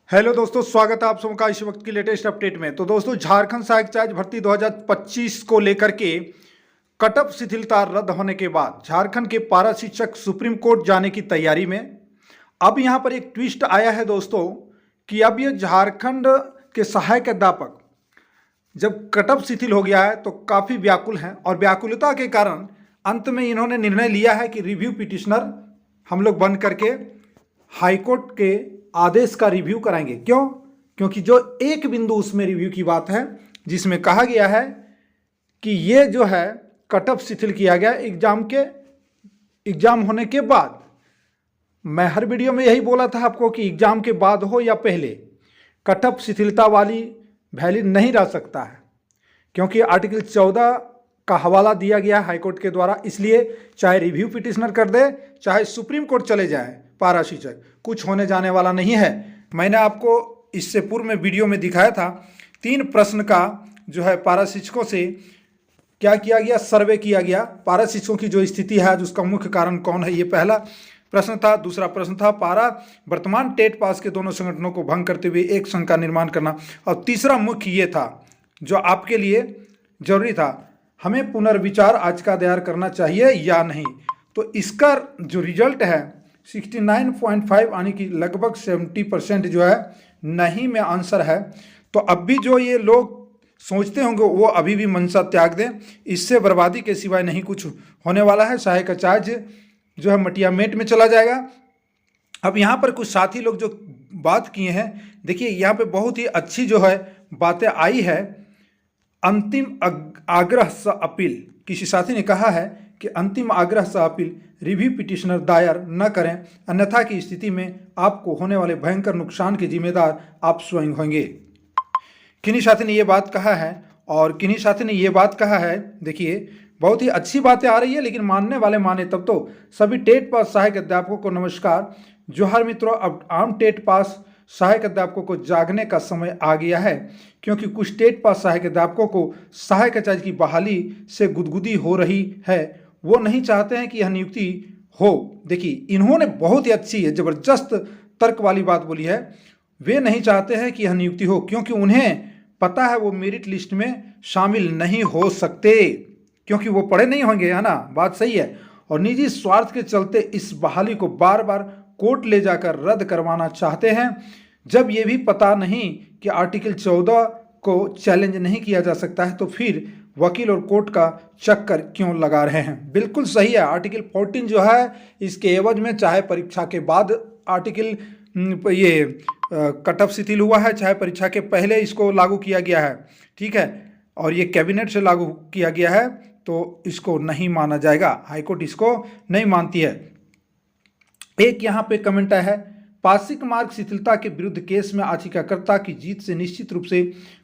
Hello दोस्तों, स्वागत है आप सबका इस वक्त की लेटेस्ट अपडेट में। तो दोस्तों, झारखंड सहायक चार्ज भर्ती 2025 को लेकर के कटअप शिथिलता रद्द होने के बाद झारखंड के पारा शिक्षक सुप्रीम कोर्ट जाने की तैयारी में। अब यहां पर एक ट्विस्ट आया है दोस्तों कि अब ये झारखंड के सहायक अध्यापक जब कटअप शिथिल हो गया है तो काफ़ी व्याकुल हैं, और व्याकुलता के कारण अंत में इन्होंने निर्णय लिया है कि रिव्यू पिटिशनर हम लोग बन करके हाईकोर्ट के आदेश का रिव्यू कराएंगे। क्यों? क्योंकि जो एक बिंदु उसमें रिव्यू की बात है जिसमें कहा गया है कि ये जो है कटअप शिथिल किया गया एग्जाम होने के बाद। मैं हर वीडियो में यही बोला था आपको कि एग्जाम के बाद हो या पहले, कटअप शिथिलता वाली वैलिड नहीं रह सकता है, क्योंकि आर्टिकल 14 का हवाला दिया गया है हाईकोर्ट के द्वारा। इसलिए चाहे रिव्यू पिटिशनर कर दे, चाहे सुप्रीम कोर्ट चले जाए, पारा शिक्षक कुछ होने जाने वाला नहीं है। मैंने आपको इससे पूर्व में वीडियो में दिखाया था 3 प्रश्न का जो है पारा शिक्षकों से क्या किया गया, सर्वे किया गया। पारा शिक्षकों की जो स्थिति है आज उसका मुख्य कारण कौन है, ये पहला प्रश्न था। दूसरा प्रश्न था पारा वर्तमान टेट पास के दोनों संगठनों को भंग करते हुए एक संघ का निर्माण करना। और तीसरा मुख्य ये था जो आपके लिए जरूरी था, हमें पुनर्विचार आज का दायर करना चाहिए या नहीं। तो इसका जो रिजल्ट है 69.5 आने की लगभग 70% जो है नहीं में आंसर है। तो अब भी जो ये लोग सोचते होंगे वो अभी भी मनसा त्याग दें, इससे बर्बादी के सिवाय नहीं कुछ होने वाला है। सहायक चार्ज जो है मटिया मेट में चला जाएगा। अब यहाँ पर कुछ साथी लोग जो बात किए हैं, देखिए यहाँ पे बहुत ही अच्छी जो है बातें आई है। अंतिम आग्रह स अपील, किसी साथी ने कहा है कि अंतिम आग्रह स अपील रिव्यू पिटिशनर दायर न करें, अन्यथा की स्थिति में आपको होने वाले भयंकर नुकसान के जिम्मेदार आप स्वयं होंगे। किन्हीं साथी ने ये बात कहा है, और किन्हीं साथी ने ये बात कहा है, देखिए बहुत ही अच्छी बातें आ रही है, लेकिन मानने वाले माने तब तो। सभी टेट पास सहायक अध्यापकों को नमस्कार। जोहार मित्रों, अब आम टेट पास सहायक अध्यापकों को जागने का समय आ गया है, क्योंकि कुछ टेट पास सहायक अध्यापकों को सहायक चार्ज की बहाली से गुदगुदी हो रही है। वो नहीं चाहते हैं कि यह नियुक्ति हो। देखिए इन्होंने बहुत ही अच्छी है, जबरदस्त तर्क वाली बात बोली है। वे नहीं चाहते हैं कि यह नियुक्ति हो क्योंकि उन्हें पता है वो मेरिट लिस्ट में शामिल नहीं हो सकते, क्योंकि वो पढ़े नहीं होंगे, है ना, बात सही है। और निजी स्वार्थ के चलते इस बहाली को बार बार कोर्ट ले जाकर रद्द करवाना चाहते हैं, जब ये भी पता नहीं कि आर्टिकल 14 को चैलेंज नहीं किया जा सकता है, तो फिर वकील और कोर्ट का चक्कर क्यों लगा रहे हैं। बिल्कुल सही है। आर्टिकल 14 जो है इसके एवज में चाहे परीक्षा के बाद आर्टिकल ये कटअप शिथिल हुआ है, चाहे परीक्षा के पहले इसको लागू किया गया है, ठीक है, और ये कैबिनेट से लागू किया गया है, तो इसको नहीं माना जाएगा। हाईकोर्ट इसको नहीं मानती है। एक यहाँ पे कमेंट है, पासिक मार्ग शिथिलता के विरुद्ध केस में याचिकाकर्ता की जीत से निश्चित रूप से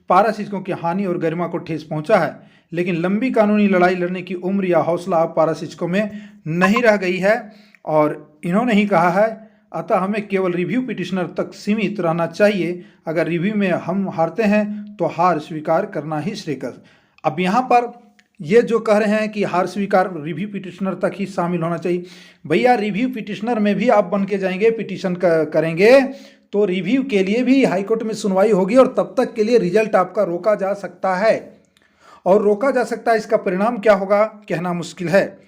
पारा शिक्षकों की हानि और गरिमा को ठेस पहुंचा है, लेकिन लंबी कानूनी लड़ाई लड़ने की उम्र या हौसला अब पारा शिक्षकों में नहीं रह गई है। और इन्होंने ही कहा है, अतः हमें केवल रिव्यू पिटिशनर तक सीमित रहना चाहिए। अगर रिव्यू में हम हारते हैं तो हार स्वीकार करना ही श्रेयस्कर। अब यहाँ पर ये जो कह रहे हैं कि हार स्वीकार रिव्यू पिटिशनर तक ही शामिल होना चाहिए, भैया रिव्यू पिटिशनर में भी आप बन के जाएंगे, पिटिशन करेंगे तो रिव्यू के लिए भी हाईकोर्ट में सुनवाई होगी, और तब तक के लिए रिजल्ट आपका रोका जा सकता है। और रोका जा सकता है, इसका परिणाम क्या होगा कहना मुश्किल है।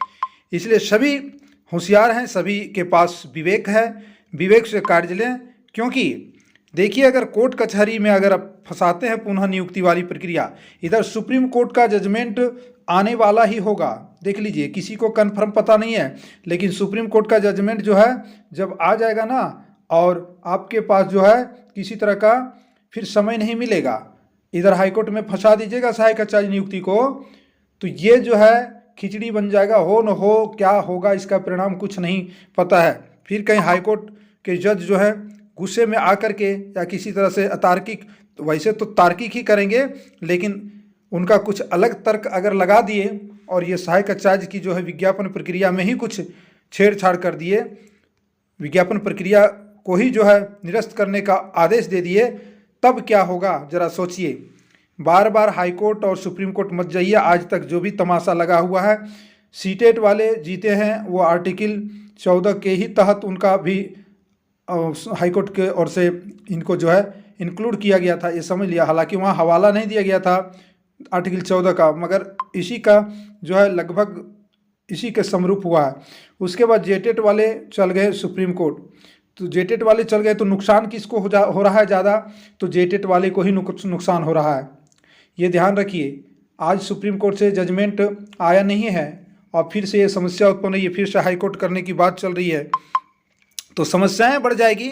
इसलिए सभी होशियार हैं, सभी के पास विवेक है, विवेक से कार्य लें। क्योंकि देखिए अगर कोर्ट कचहरी में अगर आप फंसाते हैं पुनः नियुक्ति वाली प्रक्रिया, इधर सुप्रीम कोर्ट का जजमेंट आने वाला ही होगा। देख लीजिए, किसी को कन्फर्म पता नहीं है, लेकिन सुप्रीम कोर्ट का जजमेंट जो है जब आ जाएगा ना, और आपके पास जो है किसी तरह का फिर समय नहीं मिलेगा, इधर हाईकोर्ट में फंसा दीजिएगा सहायक चार्ज नियुक्ति को, तो ये जो है खिचड़ी बन जाएगा। हो न हो क्या होगा इसका परिणाम कुछ नहीं पता है। फिर कहीं हाईकोर्ट के जज जो है गुस्से में आकर के या किसी तरह से अतार्किक, वैसे तो तार्किक ही करेंगे, लेकिन उनका कुछ अलग तर्क अगर लगा दिए और ये सहायक चार्ज की जो है विज्ञापन प्रक्रिया में ही कुछ छेड़छाड़ कर दिए, विज्ञापन प्रक्रिया को ही जो है निरस्त करने का आदेश दे दिए, तब क्या होगा जरा सोचिए। बार बार हाईकोर्ट और सुप्रीम कोर्ट मत जाइए। आज तक जो भी तमाशा लगा हुआ है, सीटेट वाले जीते हैं, वो आर्टिकल 14 के ही तहत उनका भी हाईकोर्ट के ओर से इनको जो है इंक्लूड किया गया था, ये समझ लिया। हालांकि वहाँ हवाला नहीं दिया गया था आर्टिकल 14 का, मगर इसी का जो है लगभग इसी के समरूप हुआ है। उसके बाद जेटेट वाले चल गए सुप्रीम कोर्ट। तो जेटेट वाले चल गए तो नुकसान किसको हो रहा है ज़्यादा? तो जेटेट वाले को ही नुकसान हो रहा है। ये ध्यान रखिए, आज सुप्रीम कोर्ट से जजमेंट आया नहीं है और फिर से ये समस्या उत्पन्न हुई है, फिर से हाई कोर्ट करने की बात चल रही है, तो समस्याएं बढ़ जाएगी।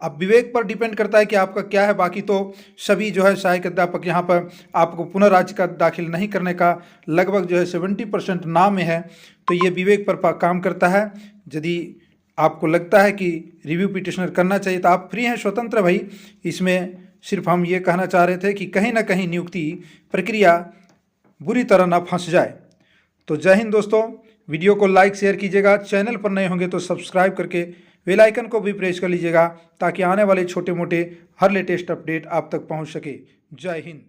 अब विवेक पर डिपेंड करता है कि आपका क्या है। बाकी तो सभी जो है सहायक अध्यापक यहाँ पर आपको पुनः राज्य का दाखिल नहीं करने का लगभग जो है 70% नाम में है। तो ये विवेक पर काम करता है। यदि आपको लगता है कि रिव्यू पिटिशनर करना चाहिए तो आप फ्री हैं, स्वतंत्र भाई। इसमें सिर्फ हम ये कहना चाह रहे थे कि कहीं ना कहीं नियुक्ति प्रक्रिया बुरी तरह ना फंस जाए। तो जय हिंद दोस्तों, वीडियो को लाइक शेयर कीजिएगा, चैनल पर नए होंगे तो सब्सक्राइब करके बेल आइकन को भी प्रेस कर लीजिएगा ताकि आने वाले छोटे मोटे हर लेटेस्ट अपडेट आप तक पहुंच सके। जय हिंद।